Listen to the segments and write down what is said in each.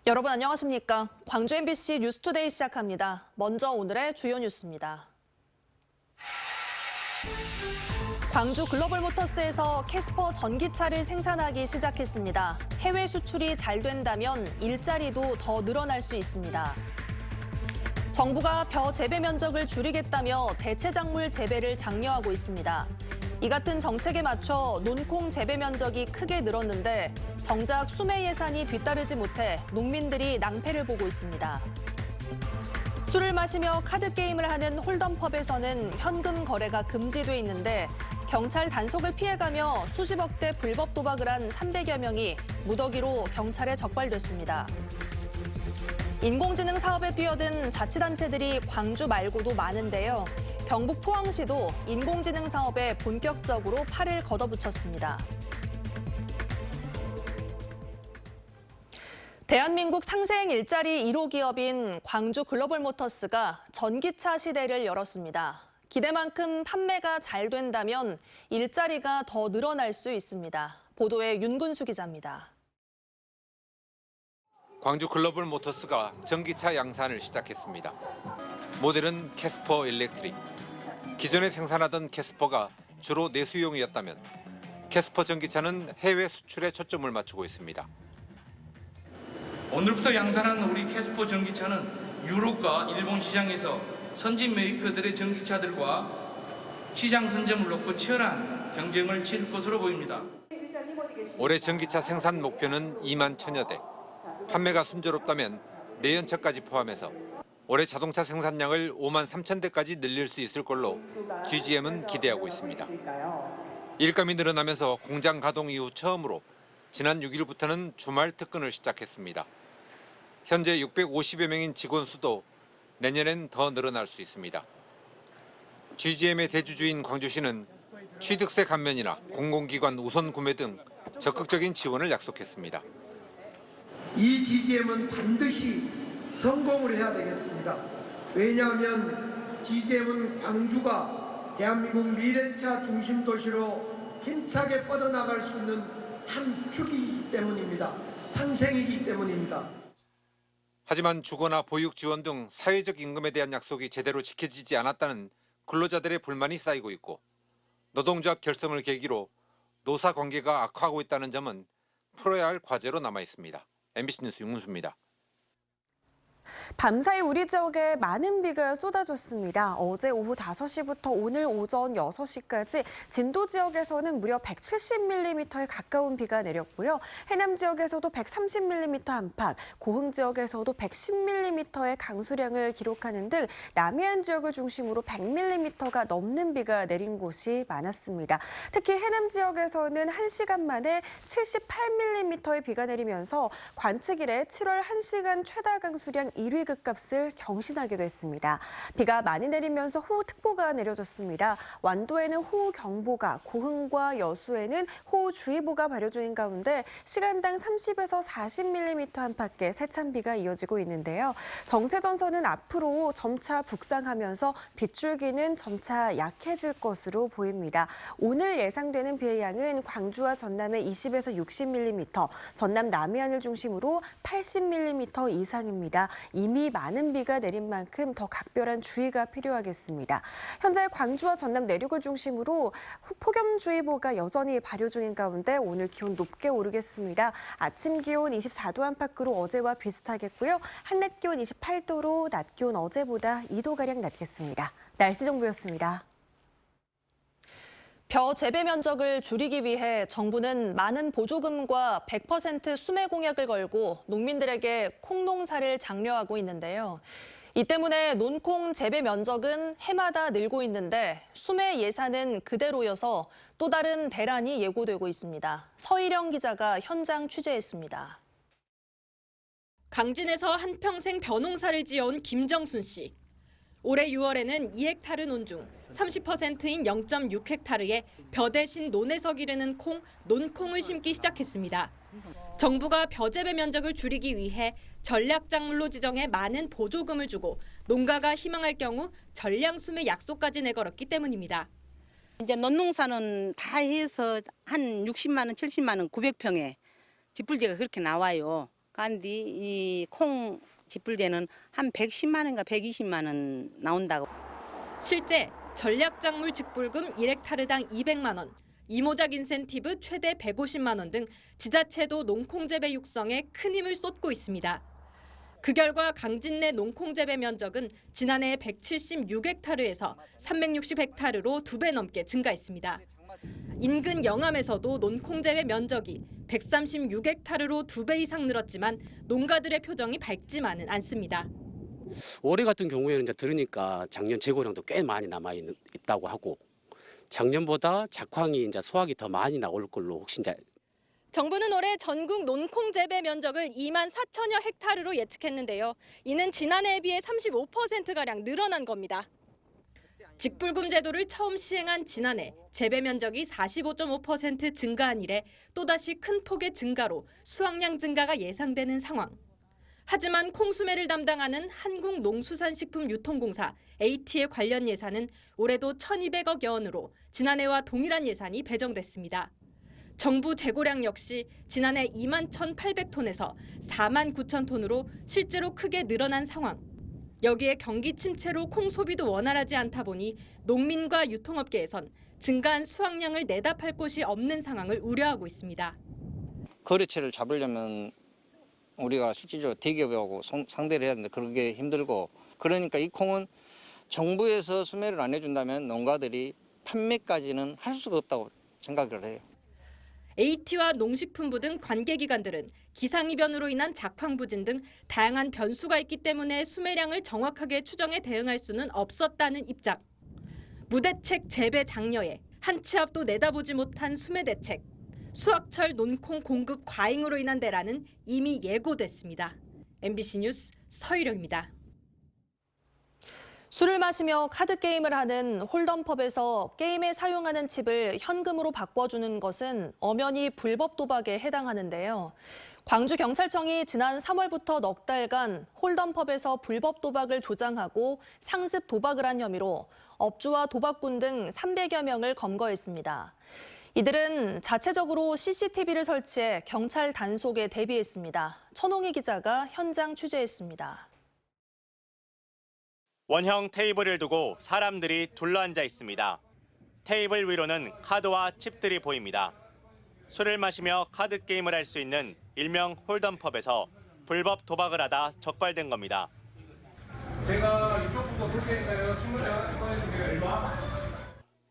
여러분 안녕하십니까? 광주 MBC 뉴스투데이 시작합니다. 먼저 오늘의 주요 뉴스입니다. 광주 글로벌모터스에서 캐스퍼 전기차를 생산하기 시작했습니다. 해외 수출이 잘 된다면 일자리도 더 늘어날 수 있습니다. 정부가 벼 재배 면적을 줄이겠다며 대체작물 재배를 장려하고 있습니다. 이 같은 정책에 맞춰 논콩 재배 면적이 크게 늘었는데 정작 수매 예산이 뒤따르지 못해 농민들이 낭패를 보고 있습니다. 술을 마시며 카드게임을 하는 홀덤펍에서는 현금 거래가 금지돼 있는데 경찰 단속을 피해가며 수십억 대 불법 도박을 한 300여 명이 무더기로 경찰에 적발됐습니다. 인공지능 사업에 뛰어든 자치단체들이 광주 말고도 많은데요. 경북 포항시도 인공지능 사업에 본격적으로 팔을 걷어붙였습니다. 대한민국 상생 일자리 1호 기업인 광주 글로벌모터스가 전기차 시대를 열었습니다. 기대만큼 판매가 잘 된다면 일자리가 더 늘어날 수 있습니다. 보도에 윤근수 기자입니다. 광주 글로벌모터스가 전기차 양산을 시작했습니다. 모델은 캐스퍼 일렉트릭. 기존에 생산하던 캐스퍼가 주로 내수용이었다면 캐스퍼 전기차는 해외 수출에 초점을 맞추고 있습니다. 오늘부터 양산한 우리 캐스퍼 전기차는 유럽과 일본 시장에서 선진 메이커들의 전기차들과 시장 선점을 놓고 치열한 경쟁을 치를 것으로 보입니다. 올해 전기차 생산 목표는 2만 1,000여 대. 판매가 순조롭다면 내년 초까지 포함해서 올해 자동차 생산량을 5만 3천 대까지 늘릴 수 있을 걸로 GGM은 기대하고 있습니다. 일감이 늘어나면서 공장 가동 이후 처음으로 지난 6일부터는 주말 특근을 시작했습니다. 현재 650여 명인 직원 수도 내년엔 더 늘어날 수 있습니다. GGM의 대주주인 광주시는 취득세 감면이나 공공기관 우선 구매 등 적극적인 지원을 약속했습니다. 이 GGM은 반드시 성공을 해야 되겠습니다. 왜냐하면 GGM은 광주가 대한민국 미래차 중심 도시로 힘차게 뻗어나갈 수 있는 한 축이기 때문입니다. 상생이기 때문입니다. 하지만 주거나 보육 지원 등 사회적 임금에 대한 약속이 제대로 지켜지지 않았다는 근로자들의 불만이 쌓이고 있고 노동조합 결성을 계기로 노사 관계가 악화하고 있다는 점은 풀어야 할 과제로 남아 있습니다. MBC 뉴스 윤문수입니다. 밤사이 우리 지역에 많은 비가 쏟아졌습니다. 어제 오후 5시부터 오늘 오전 6시까지 진도 지역에서는 무려 170mm에 가까운 비가 내렸고요. 해남 지역에서도 130mm 안팎, 고흥 지역에서도 110mm의 강수량을 기록하는 등 남해안 지역을 중심으로 100mm가 넘는 비가 내린 곳이 많았습니다. 특히 해남 지역에서는 1시간 만에 78mm의 비가 내리면서 관측 이래 7월 1시간 최다 강수량 1위 급값을 경신하기도 했습니다. 비가 많이 내리면서 호우특보가 내려졌습니다. 완도에는 호우경보가, 고흥과 여수에는 호우주의보가 발효 중인 가운데 시간당 30에서 40mm 안팎의 세찬 비가 이어지고 있는데요. 정체전선은 앞으로 점차 북상하면서 빗줄기는 점차 약해질 것으로 보입니다. 오늘 예상되는 비의 양은 광주와 전남에 20에서 60mm, 전남 남해안을 중심으로 80mm 이상입니다. 이미 많은 비가 내린 만큼 더 각별한 주의가 필요하겠습니다. 현재 광주와 전남 내륙을 중심으로 폭염주의보가 여전히 발효 중인 가운데 오늘 기온 높게 오르겠습니다. 아침 기온 24도 안팎으로 어제와 비슷하겠고요. 한낮 기온 28도로 낮 기온 어제보다 2도가량 낮겠습니다. 날씨 정보였습니다. 벼 재배 면적을 줄이기 위해 정부는 많은 보조금과 100% 수매 공약을 걸고 농민들에게 콩농사를 장려하고 있는데요. 이 때문에 논콩 재배 면적은 해마다 늘고 있는데 수매 예산은 그대로여서 또 다른 대란이 예고되고 있습니다. 서희령 기자가 현장 취재했습니다. 강진에서 한평생 벼농사를 지어온 김정순 씨. 올해 6월에는 2헥타르 논 중 30%인 0.6헥타르에 벼 대신 논에서 기르는 콩, 논콩을 심기 시작했습니다. 정부가 벼 재배 면적을 줄이기 위해 전략작물로 지정해 많은 보조금을 주고 농가가 희망할 경우 전량 수매 약속까지 내걸었기 때문입니다. 이제 논농사는 다 해서 한 60만 원, 70만 원 900평에 뒷불지가 그렇게 나와요. 간디 이 콩 지불제는 한 110만 원인가 120만 원 나온다고. 실제 전략작물 직불금 1헥타르당 200만 원, 이모작 인센티브 최대 150만 원 등 지자체도 농콩재배 육성에 큰 힘을 쏟고 있습니다. 그 결과 강진내 농콩재배 면적은 지난해 176헥타르에서 360헥타르로 2배 넘게 증가했습니다. 인근 영암에서도 논콩재배 면적이 136헥타르로 2배 이상 늘었지만 농가들의 표정이 밝지만은 않습니다. 올해 같은 경우에는 이제 들으니까 작년 재고량도 꽤 많이 있다고 하고 작년보다 작황이 이제 소확이 더 많이 나올 걸로 혹시 이제 정부는 올해 전국 논콩 재배 면적을 2만 4천여 헥타르로 예측했는데요. 이는 지난해에 비해 35%가량 늘어난 겁니다. 직불금 제도를 처음 시행한 지난해 재배 면적이 45.5% 증가한 이래 또다시 큰 폭의 증가로 수확량 증가가 예상되는 상황. 하지만 콩수매를 담당하는 한국농수산식품유통공사 AT의 관련 예산은 올해도 1,200억여 원으로 지난해와 동일한 예산이 배정됐습니다. 정부 재고량 역시 지난해 2만 1,800톤에서 4만 9천 톤으로 실제로 크게 늘어난 상황. 여기에 경기 침체로 콩 소비도 원활하지 않다 보니 농민과 유통업계에선 증가한 수확량을 내다 팔 곳이 없는 상황을 우려하고 있습니다. 거래처를 잡으려면 우리가 실질적으로 대기업하고 상대를 해야 되는데 그게 힘들고, 그러니까 이 콩은 정부에서 수매를 안 해준다면 농가들이 판매까지는 할 수가 없다고 생각을 해요. AT와 농식품부 등 관계기관들은 기상이변으로 인한 작황 부진 등 다양한 변수가 있기 때문에 수매량을 정확하게 추정해 대응할 수는 없었다는 입장. 무대책 재배 장려에 한 치 앞도 내다보지 못한 수매 대책. 수확철 논콩 공급 과잉으로 인한 대란은 이미 예고됐습니다. MBC 뉴스 서희령입니다. 술을 마시며 카드게임을 하는 홀덤펍에서 게임에 사용하는 칩을 현금으로 바꿔주는 것은 엄연히 불법 도박에 해당하는데요. 광주경찰청이 지난 3월부터 넉 달간 홀덤펍에서 불법 도박을 조장하고 상습 도박을 한 혐의로 업주와 도박꾼 등 300여 명을 검거했습니다. 이들은 자체적으로 CCTV를 설치해 경찰 단속에 대비했습니다. 천홍희 기자가 현장 취재했습니다. 원형 테이블을 두고 사람들이 둘러앉아 있습니다. 테이블 위로는 카드와 칩들이 보입니다. 술을 마시며 카드 게임을 할 수 있는 일명 홀덤펍에서 불법 도박을 하다 적발된 겁니다. 제가 이쪽부터 볼 테니까요. 신문을 찍어주세요.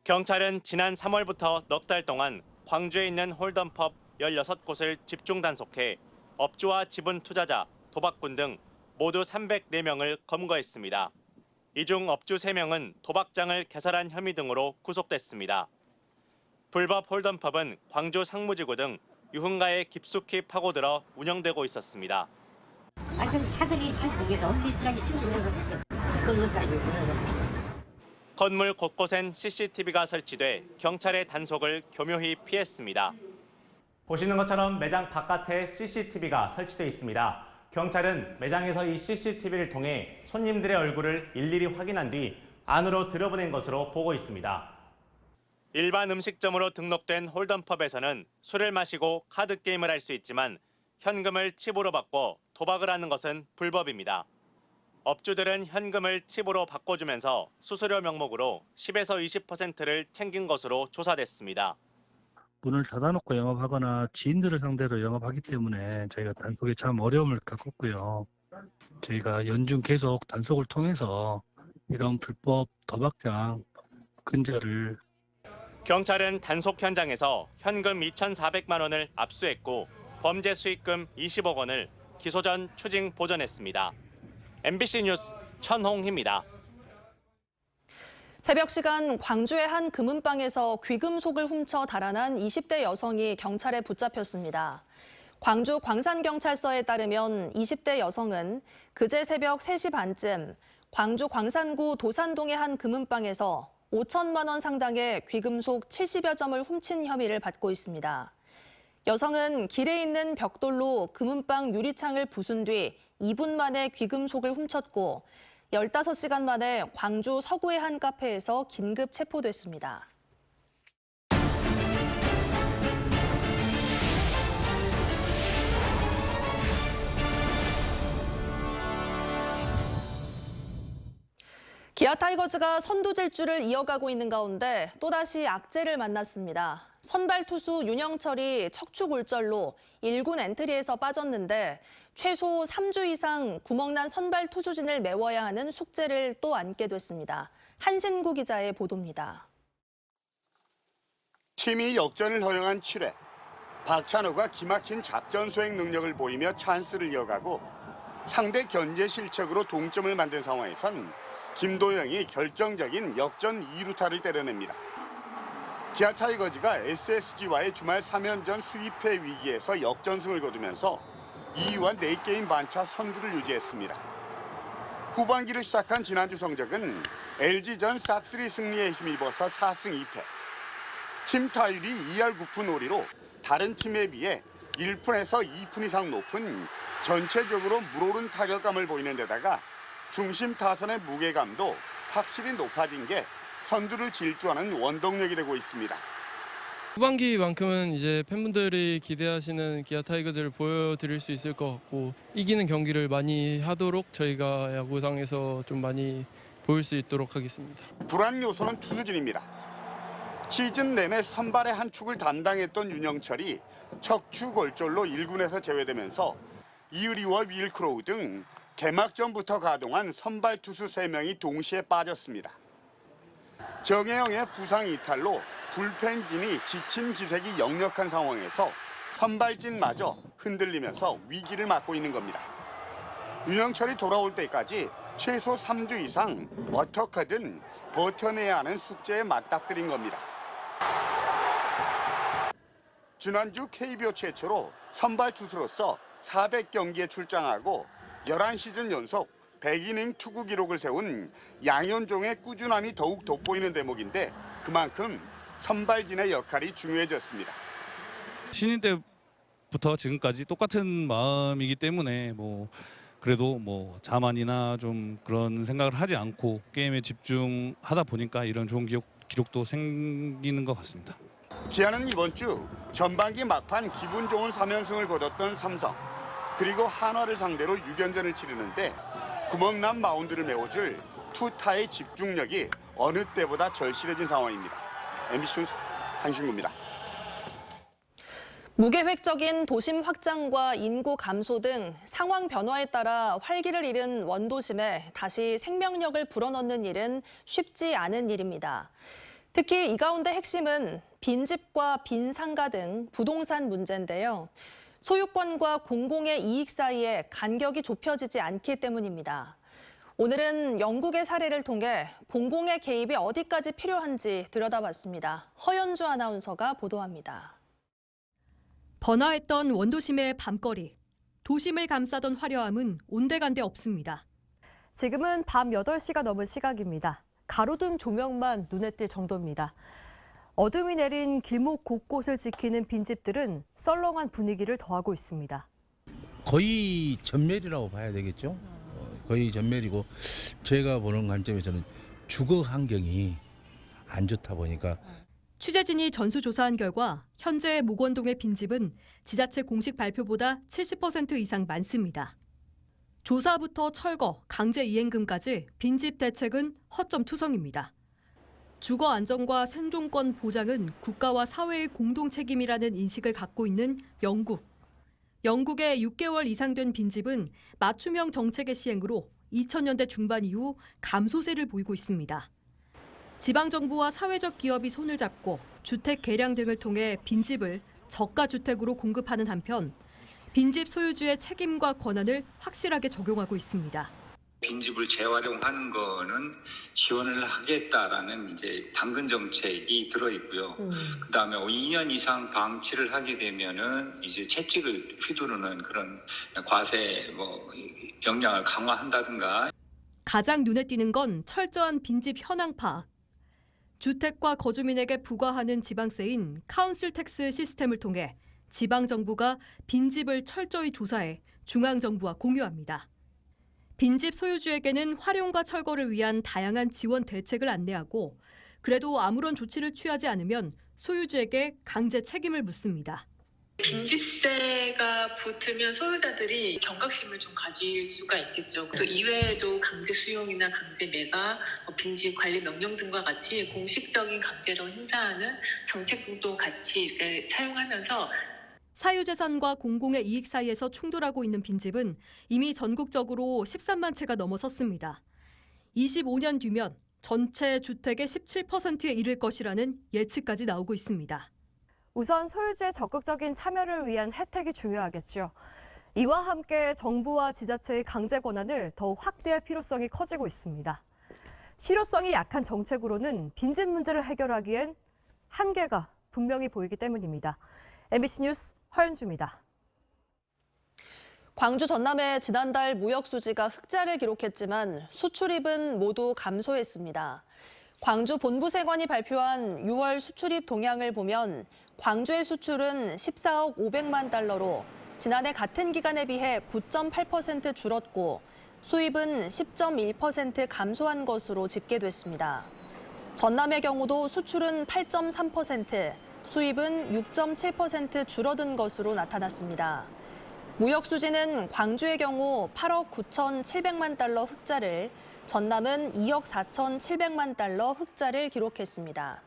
경찰은 지난 3월부터 넉 달 동안 광주에 있는 홀덤펍 16곳을 집중 단속해 업주와 지분 투자자, 도박꾼 등 모두 304명을 검거했습니다. 이 중 업주 3명은 도박장을 개설한 혐의 등으로 구속됐습니다. 불법 홀덤펍은 광주 상무지구 등 유흥가에 깊숙이 파고들어 운영되고 있었습니다. 그럼 차들이 쭉 거기다 어디까지 쭉 들어갔어요. 건물까지 들어갔어요. 건물 곳곳엔 CCTV가 설치돼 경찰의 단속을 교묘히 피했습니다. 보시는 것처럼 매장 바깥에 CCTV가 설치돼 있습니다. 경찰은 매장에서 이 CCTV를 통해 손님들의 얼굴을 일일이 확인한 뒤 안으로 들여보낸 것으로 보고 있습니다. 일반 음식점으로 등록된 홀덤펍에서는 술을 마시고 카드 게임을 할 수 있지만 현금을 칩으로 바꿔 도박을 하는 것은 불법입니다. 업주들은 현금을 칩으로 바꿔주면서 수수료 명목으로 10에서 20%를 챙긴 것으로 조사됐습니다. 문을 닫아놓고 영업하거나 지인들을 상대로 영업하기 때문에 저희가 단속에 참 어려움을 겪었고요. 저희가 연중 계속 단속을 통해서 이런 불법 도박장 근절을. 경찰은 단속 현장에서 현금 2,400만 원을 압수했고 범죄 수익금 20억 원을 기소 전 추징 보전했습니다. MBC 뉴스 천홍희입니다. 새벽 시간 광주의 한 금은방에서 귀금속을 훔쳐 달아난 20대 여성이 경찰에 붙잡혔습니다. 광주 광산경찰서에 따르면 20대 여성은 그제 새벽 3시 반쯤 광주 광산구 도산동의 한 금은방에서 5천만 원 상당의 귀금속 70여 점을 훔친 혐의를 받고 있습니다. 여성은 길에 있는 벽돌로 금은방 유리창을 부순 뒤 2분 만에 귀금속을 훔쳤고 15시간 만에 광주 서구의 한 카페에서 긴급 체포됐습니다. 기아 타이거즈가 선두 질주를 이어가고 있는 가운데 또다시 악재를 만났습니다. 선발 투수 윤영철이 척추 골절로 1군 엔트리에서 빠졌는데 최소 3주 이상 구멍난 선발 투수진을 메워야 하는 숙제를 또 안게 됐습니다. 한신구 기자의 보도입니다. 팀이 역전을 허용한 7회, 박찬호가 기막힌 작전 수행 능력을 보이며 찬스를 이어가고 상대 견제 실책으로 동점을 만든 상황에선 김도영이 결정적인 역전 2루타를 때려냅니다. 기아 타이거즈가 SSG와의 주말 3연전 수입회 위기에서 역전승을 거두면서 2위와 4게임 반차 선두를 유지했습니다. 후반기를 시작한 지난주 성적은 LG전 싹쓸이 승리에 힘입어서 4승 2패. 팀 타율이 2할 9푼 5리로 다른 팀에 비해 1푼에서 2푼 이상 높은 전체적으로 물오른 타격감을 보이는 데다가 중심 타선의 무게감도 확실히 높아진 게 선두를 질주하는 원동력이 되고 있습니다. 후반기만큼은 이제 팬분들이 기대하시는 기아 타이거즈를 보여드릴 수 있을 것 같고 이기는 경기를 많이 하도록 저희가 야구장에서 좀 많이 보일 수 있도록 하겠습니다. 불안 요소는 투수진입니다. 시즌 내내 선발의 한 축을 담당했던 윤영철이 척추 골절로 1군에서 제외되면서 이의리와 윌크로우 등 개막전부터 가동한 선발 투수 3명이 동시에 빠졌습니다. 정혜영의 부상 이탈로 불펜진이 지친 기색이 역력한 상황에서 선발진마저 흔들리면서 위기를 맞고 있는 겁니다. 윤영철이 돌아올 때까지 최소 3주 이상 어떻게든 버텨내야 하는 숙제에 맞닥뜨린 겁니다. 지난주 KBO 최초로 선발 투수로서 400경기에 출장하고 11시즌 연속 100이닝 투구 기록을 세운 양현종의 꾸준함이 더욱 돋보이는 대목인데 그만큼 선발진의 역할이 중요해졌습니다. 신인 때부터 지금까지 똑같은 마음이기 때문에 그래도 자만이나 좀 그런 생각을 하지 않고 게임에 집중하다 보니까 이런 좋은 기록도 생기는 것 같습니다. 기아는 이번 주 전반기 막판 기분 좋은 3연승을 거뒀던 삼성 그리고 한화를 상대로 6연전을 치르는데 구멍난 마운드를 메워줄 투타의 집중력이 어느 때보다 절실해진 상황입니다. MBC 뉴스 한신구입니다. 무계획적인 도심 확장과 인구 감소 등 상황 변화에 따라 활기를 잃은 원도심에 다시 생명력을 불어넣는 일은 쉽지 않은 일입니다. 특히 이 가운데 핵심은 빈집과 빈상가 등 부동산 문제인데요. 소유권과 공공의 이익 사이에 간격이 좁혀지지 않기 때문입니다. 오늘은 영국의 사례를 통해 공공의 개입이 어디까지 필요한지 들여다봤습니다. 허연주 아나운서가 보도합니다. 번화했던 원도심의 밤거리. 도심을 감싸던 화려함은 온데간데 없습니다. 지금은 밤 8시가 넘은 시각입니다. 가로등 조명만 눈에 띌 정도입니다. 어둠이 내린 길목 곳곳을 지키는 빈집들은 썰렁한 분위기를 더하고 있습니다. 거의 전멸이라고 봐야 되겠죠. 거의 전멸이고 제가 보는 관점에서는 주거 환경이 안 좋다 보니까. 취재진이 전수조사한 결과 현재 목원동의 빈집은 지자체 공식 발표보다 70% 이상 많습니다. 조사부터 철거, 강제 이행금까지 빈집 대책은 허점투성입니다. 주거 안정과 생존권 보장은 국가와 사회의 공동 책임이라는 인식을 갖고 있는 영국. 영국의 6개월 이상 된 빈집은 맞춤형 정책의 시행으로 2000년대 중반 이후 감소세를 보이고 있습니다. 지방정부와 사회적 기업이 손을 잡고 주택 개량 등을 통해 빈집을 저가 주택으로 공급하는 한편 빈집 소유주의 책임과 권한을 확실하게 적용하고 있습니다. 빈집을 재활용하는 거는 지원을 하겠다라는 이제 당근 정책이 들어 있고요. 그다음에 2년 이상 방치를 하게 되면은 이제 채찍을 휘두르는 그런 과세 역량을 강화한다든가. 가장 눈에 띄는 건 철저한 빈집 현황 파악. 주택과 거주민에게 부과하는 지방세인 카운슬 텍스 시스템을 통해 지방정부가 빈집을 철저히 조사해 중앙정부와 공유합니다. 빈집 소유주에게는 활용과 철거를 위한 다양한 지원 대책을 안내하고 그래도 아무런 조치를 취하지 않으면 소유주에게 강제 책임을 묻습니다. 빈집세가 빈지가 붙으면 소유자들이 경각심을 좀 가질 수가 있겠죠. 또 이외에도 강제 수용이나 강제 매각, 빈지 관리 명령 등과 같이 공식적인 강제로 행사하는 정책 등도 같이 이렇게 사용하면서 사유재산과 공공의 이익 사이에서 충돌하고 있는 빈집은 이미 전국적으로 13만 채가 넘어섰습니다. 25년 뒤면 전체 주택의 17%에 이를 것이라는 예측까지 나오고 있습니다. 우선 소유주의 적극적인 참여를 위한 혜택이 중요하겠죠. 이와 함께 정부와 지자체의 강제 권한을 더욱 확대할 필요성이 커지고 있습니다. 실효성이 약한 정책으로는 빈집 문제를 해결하기엔 한계가 분명히 보이기 때문입니다. MBC 뉴스 허윤주입니다. 광주 전남의 지난달 무역 수지가 흑자를 기록했지만 수출입은 모두 감소했습니다. 광주 본부세관이 발표한 6월 수출입 동향을 보면 광주의 수출은 14억 500만 달러로 지난해 같은 기간에 비해 9.8% 줄었고 수입은 10.1% 감소한 것으로 집계됐습니다. 전남의 경우도 수출은 8.3%, 수입은 6.7% 줄어든 것으로 나타났습니다. 무역 수지는 광주의 경우 8억 9,700만 달러 흑자를, 전남은 2억 4,700만 달러 흑자를 기록했습니다.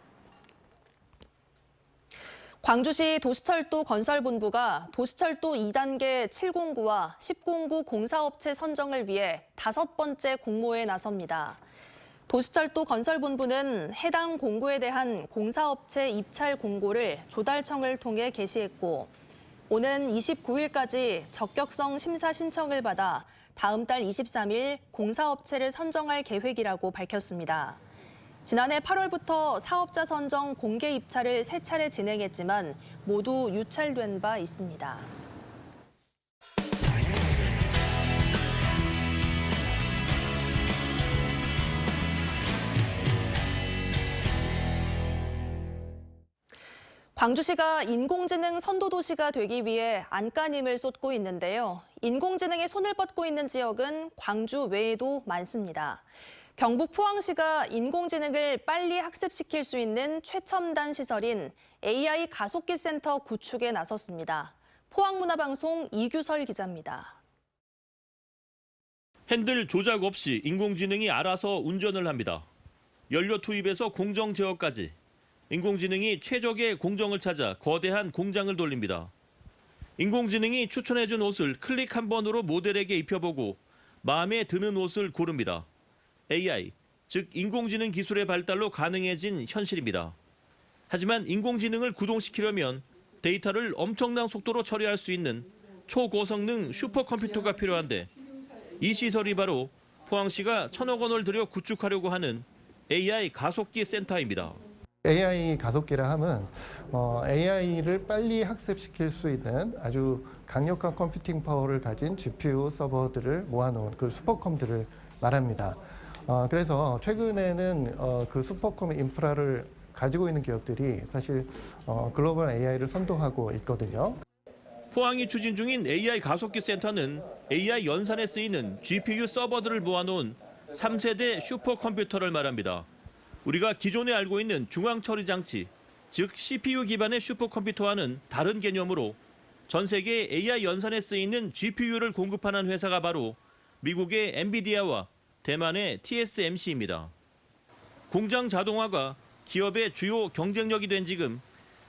광주시 도시철도 건설본부가 도시철도 2단계 7공구와 10공구 공사업체 선정을 위해 5번째 공모에 나섭니다. 도시철도 건설본부는 해당 공구에 대한 공사업체 입찰 공고를 조달청을 통해 게시했고 오는 29일까지 적격성 심사 신청을 받아 다음 달 23일 공사업체를 선정할 계획이라고 밝혔습니다. 지난해 8월부터 사업자 선정 공개 입찰을 3차례 진행했지만 모두 유찰된 바 있습니다. 광주시가 인공지능 선도도시가 되기 위해 안간힘을 쏟고 있는데요. 인공지능에 손을 뻗고 있는 지역은 광주 외에도 많습니다. 경북 포항시가 인공지능을 빨리 학습시킬 수 있는 최첨단 시설인 AI 가속기 센터 구축에 나섰습니다. 포항문화방송 이규설 기자입니다. 핸들 조작 없이 인공지능이 알아서 운전을 합니다. 연료 투입에서 공정 제어까지 인공지능이 최적의 공정을 찾아 거대한 공장을 돌립니다. 인공지능이 추천해준 옷을 클릭 한 번으로 모델에게 입혀보고 마음에 드는 옷을 고릅니다. AI, 즉 인공지능 기술의 발달로 가능해진 현실입니다. 하지만 인공지능을 구동시키려면 데이터를 엄청난 속도로 처리할 수 있는 초고성능 슈퍼컴퓨터가 필요한데 이 시설이 바로 포항시가 1,000억 원을 들여 구축하려고 하는 AI 가속기 센터입니다. AI 가속기라 함은 AI를 빨리 학습시킬 수 있는 아주 강력한 컴퓨팅 파워를 가진 GPU 서버들을 모아놓은 그 슈퍼컴들을 말합니다. 그래서 최근에는 그 슈퍼컴 인프라를 가지고 있는 기업들이 사실 글로벌 AI를 선도하고 있거든요. 포항이 추진 중인 AI 가속기 센터는 AI 연산에 쓰이는 GPU 서버들을 모아놓은 3세대 슈퍼컴퓨터를 말합니다. 우리가 기존에 알고 있는 중앙처리장치, 즉 CPU 기반의 슈퍼컴퓨터와는 다른 개념으로 전 세계 AI 연산에 쓰이는 GPU를 공급하는 회사가 바로 미국의 엔비디아와 대만의 TSMC입니다. 공장 자동화가 기업의 주요 경쟁력이 된 지금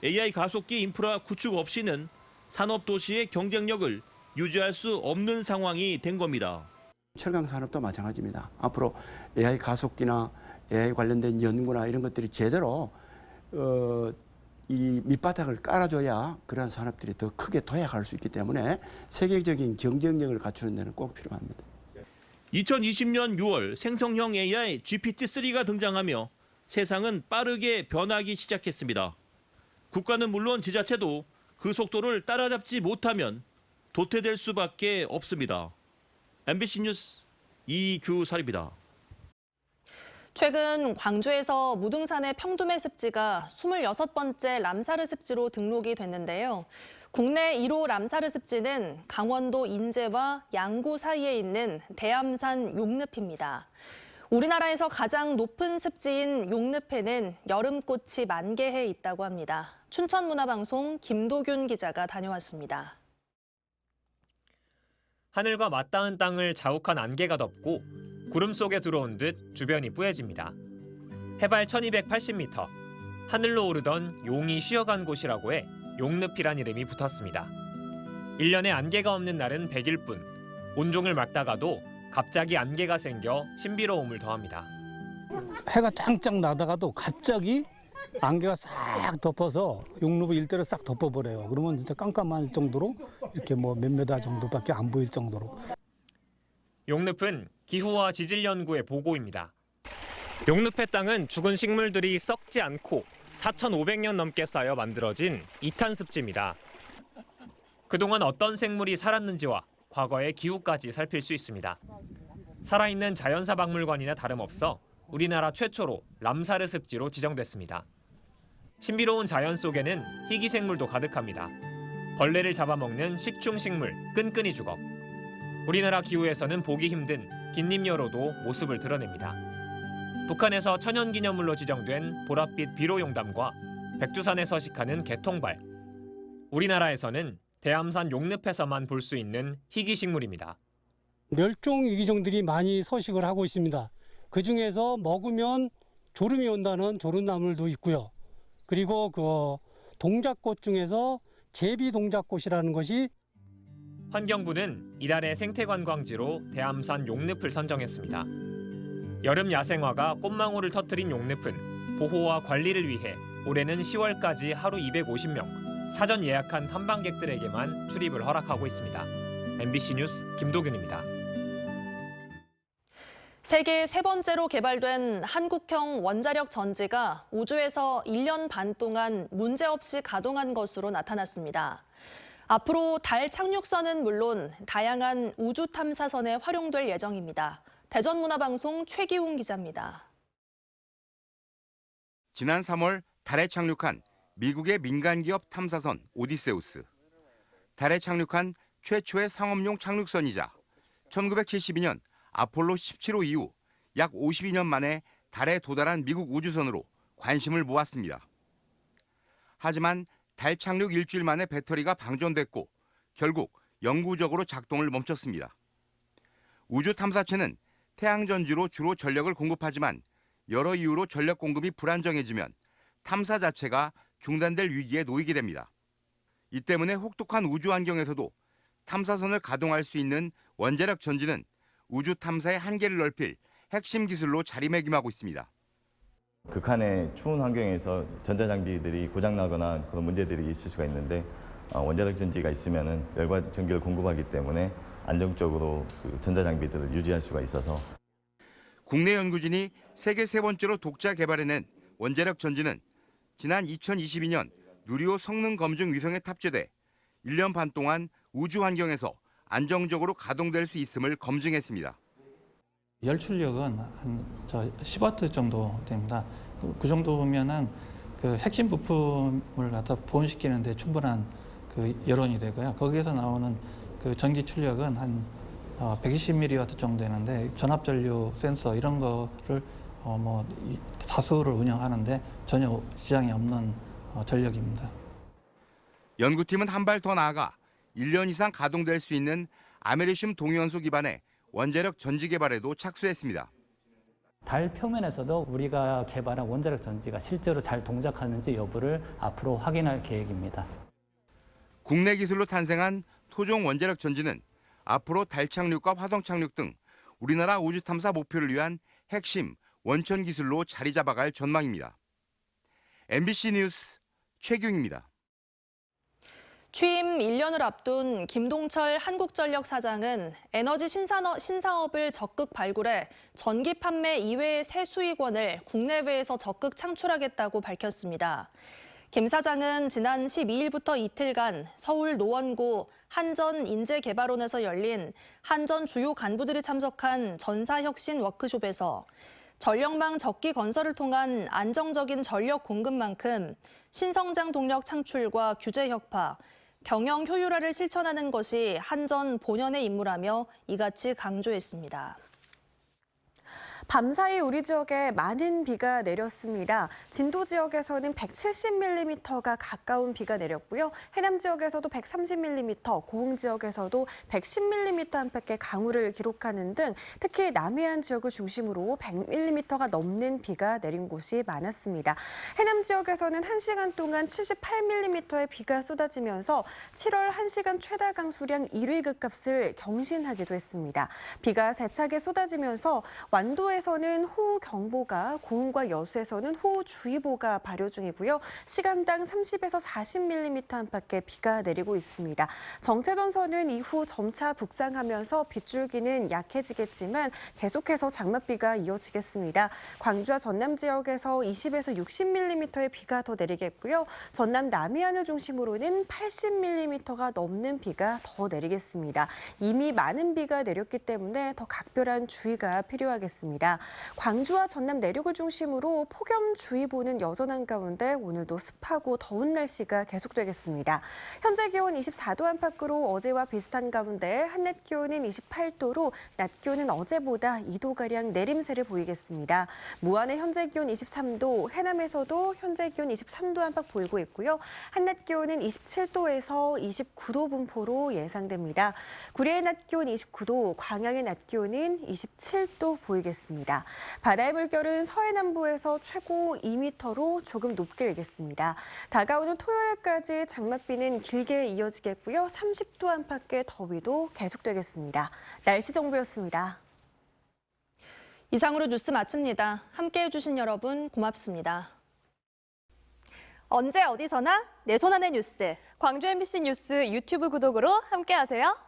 AI 가속기 인프라 구축 없이는 산업도시의 경쟁력을 유지할 수 없는 상황이 된 겁니다. 철강 산업도 마찬가지입니다. 앞으로 AI 가속기나 AI 관련된 연구나 이런 것들이 제대로 이 밑바닥을 깔아줘야 그러한 산업들이 더 크게 도약할 수 있기 때문에 세계적인 경쟁력을 갖추는 데는 꼭 필요합니다. 2020년 6월 생성형 AI GPT-3가 등장하며 세상은 빠르게 변하기 시작했습니다. 국가는 물론 지자체도 그 속도를 따라잡지 못하면 도태될 수밖에 없습니다. MBC 뉴스 이규설입니다. 최근 광주에서 무등산의 평두매 습지가 26번째 람사르 습지로 등록이 됐는데요. 국내 1호 람사르 습지는 강원도 인제와 양구 사이에 있는 대암산 용늪입니다. 우리나라에서 가장 높은 습지인 용늪에는 여름꽃이 만개해 있다고 합니다. 춘천문화방송 김도균 기자가 다녀왔습니다. 하늘과 맞닿은 땅을 자욱한 안개가 덮고 구름 속에 들어온 듯 주변이 뿌얘집니다. 해발 1280m, 하늘로 오르던 용이 쉬어간 곳이라고 해 용늪이란 이름이 붙었습니다. 1년에 안개가 없는 날은 100일 뿐, 온종을 막다가도 갑자기 안개가 생겨 신비로움을 더합니다. 해가 짱짱 나다가도 갑자기 안개가 싹 덮어서 용루부 일대를 싹 덮어버려요. 그러면 진짜 깜깜할 정도로 이렇게 뭐 몇 미터 정도밖에 안 보일 정도로. 용늪은 기후와 지질 연구의 보고입니다. 용늪의 땅은 죽은 식물들이 썩지 않고 4,500년 넘게 쌓여 만들어진 이탄습지입니다. 그동안 어떤 생물이 살았는지와 과거의 기후까지 살필 수 있습니다. 살아있는 자연사 박물관이나 다름없어 우리나라 최초로 람사르 습지로 지정됐습니다. 신비로운 자연 속에는 희귀생물도 가득합니다. 벌레를 잡아먹는 식충식물 끈끈이 주걱. 우리나라 기후에서는 보기 힘든 긴잎여로도 모습을 드러냅니다. 북한에서 천연기념물로 지정된 보랏빛 비로용담과 백두산에 서식하는 개통발. 우리나라에서는 대암산 용늪에서만 볼 수 있는 희귀식물입니다. 멸종 위기종들이 많이 서식을 하고 있습니다. 그중에서 먹으면 졸음이 온다는 졸음나물도 있고요. 그리고 그 동작꽃 중에서 제비동작꽃이라는 것이 환경부는 이달의 생태관광지로 대암산 용늪을 선정했습니다. 여름 야생화가 꽃망울을 터뜨린 용늪은 보호와 관리를 위해 올해는 10월까지 하루 250명, 사전 예약한 탐방객들에게만 출입을 허락하고 있습니다. MBC 뉴스 김도균입니다. 세계 세 번째로 개발된 한국형 원자력 전지가 우주에서 1년 반 동안 문제없이 가동한 것으로 나타났습니다. 앞으로 달 착륙선은 물론 다양한 우주 탐사선에 활용될 예정입니다. 대전문화방송 최기훈 기자입니다. 지난 3월 달에 착륙한 미국의 민간기업 탐사선 오디세우스. 달에 착륙한 최초의 상업용 착륙선이자 1972년 아폴로 17호 이후 약 52년 만에 달에 도달한 미국 우주선으로 관심을 모았습니다. 하지만 달 착륙 일주일 만에 배터리가 방전됐고 결국 영구적으로 작동을 멈췄습니다. 우주 탐사체는 태양전지로 주로 전력을 공급하지만 여러 이유로 전력 공급이 불안정해지면 탐사 자체가 중단될 위기에 놓이게 됩니다. 이 때문에 혹독한 우주 환경에서도 탐사선을 가동할 수 있는 원자력 전지는 우주 탐사의 한계를 넓힐 핵심 기술로 자리매김하고 있습니다. 극한의 추운 환경에서 전자장비들이 고장나거나 그런 문제들이 있을 수가 있는데 원자력 전지가 있으면 열과 전기를 공급하기 때문에 안정적으로 그 전자장비들을 유지할 수가 있어서 국내 연구진이 세계 세 번째로 독자 개발해낸 원자력 전지는 지난 2022년 누리호 성능 검증 위성에 탑재돼 1년 반 동안 우주 환경에서 안정적으로 가동될 수 있음을 검증했습니다. 열출력은 한 10와트 정도 됩니다. 그 정도면은 그 핵심 부품을 갖다 보온시키는데 충분한 그 여론이 되고요. 거기에서 나오는 그 전기 출력은 한 120mW 정도 되는데 전압전류 센서 이런 거를 다수를 운영하는데 전혀 지장이 없는 전력입니다. 연구팀은 한 발 더 나아가 1년 이상 가동될 수 있는 아메리슘 동위원소 기반의 원자력 전지 개발에도 착수했습니다. 달 표면에서도 우리가 개발한 원자력 전지가 실제로 잘 동작하는지 여부를 앞으로 확인할 계획입니다. 국내 기술로 탄생한 토종 원자력 전지는 앞으로 달 착륙과 화성 착륙 등 우리나라 우주 탐사 목표를 위한 핵심 원천 기술로 자리 잡아갈 전망입니다. MBC 뉴스 최규입니다. 취임 1년을 앞둔 김동철 한국전력 사장은 에너지 신사업을 적극 발굴해 전기 판매 이외의 새 수익원을 국내외에서 적극 창출하겠다고 밝혔습니다. 김 사장은 지난 12일부터 이틀간 서울 노원구 한전인재개발원에서 열린 한전 주요 간부들이 참석한 전사혁신 워크숍에서 전력망 적기 건설을 통한 안정적인 전력 공급만큼 신성장 동력 창출과 규제 혁파, 경영 효율화를 실천하는 것이 한전 본연의 임무라며 이같이 강조했습니다. 밤사이 우리 지역에 많은 비가 내렸습니다. 진도 지역에서는 170mm가 가까운 비가 내렸고요. 해남 지역에서도 130mm, 고흥 지역에서도 110mm 안팎의 강우를 기록하는 등 특히 남해안 지역을 중심으로 100mm가 넘는 비가 내린 곳이 많았습니다. 해남 지역에서는 1시간 동안 78mm의 비가 쏟아지면서 7월 1시간 최다 강수량 1위 급값을 경신하기도 했습니다. 비가 세차게 쏟아지면서 완도에서는 호우경보가, 고흥과 여수에서는 호우주의보가 발효 중이고요. 시간당 30에서 40mm 안팎의 비가 내리고 있습니다. 정체전선은 이후 점차 북상하면서 빗줄기는 약해지겠지만 계속해서 장맛비가 이어지겠습니다. 광주와 전남 지역에서 20에서 60mm의 비가 더 내리겠고요. 전남 남해안을 중심으로는 80mm가 넘는 비가 더 내리겠습니다. 이미 많은 비가 내렸기 때문에 더 각별한 주의가 필요하겠습니다. 광주와 전남 내륙을 중심으로 폭염주의보는 여전한 가운데 오늘도 습하고 더운 날씨가 계속되겠습니다. 현재 기온 24도 안팎으로 어제와 비슷한 가운데 한낮 기온은 28도로 낮 기온은 어제보다 2도가량 내림세를 보이겠습니다. 무안의 현재 기온 23도, 해남에서도 현재 기온 23도 안팎 보이고 있고요. 한낮 기온은 27도에서 29도 분포로 예상됩니다. 구리의 낮 기온 29도, 광양의 낮 기온은 27도 보이겠습니다. 바다의 물결은 서해남부에서 최고 2m로 조금 높게 일겠습니다. 다가오는 토요일까지 장맛비는 길게 이어지겠고요. 30도 안팎의 더위도 계속되겠습니다. 날씨 정보였습니다. 이상으로 뉴스 마칩니다. 함께해 주신 여러분 고맙습니다. 언제 어디서나 내 손 안의 뉴스. 광주 MBC 뉴스 유튜브 구독으로 함께하세요.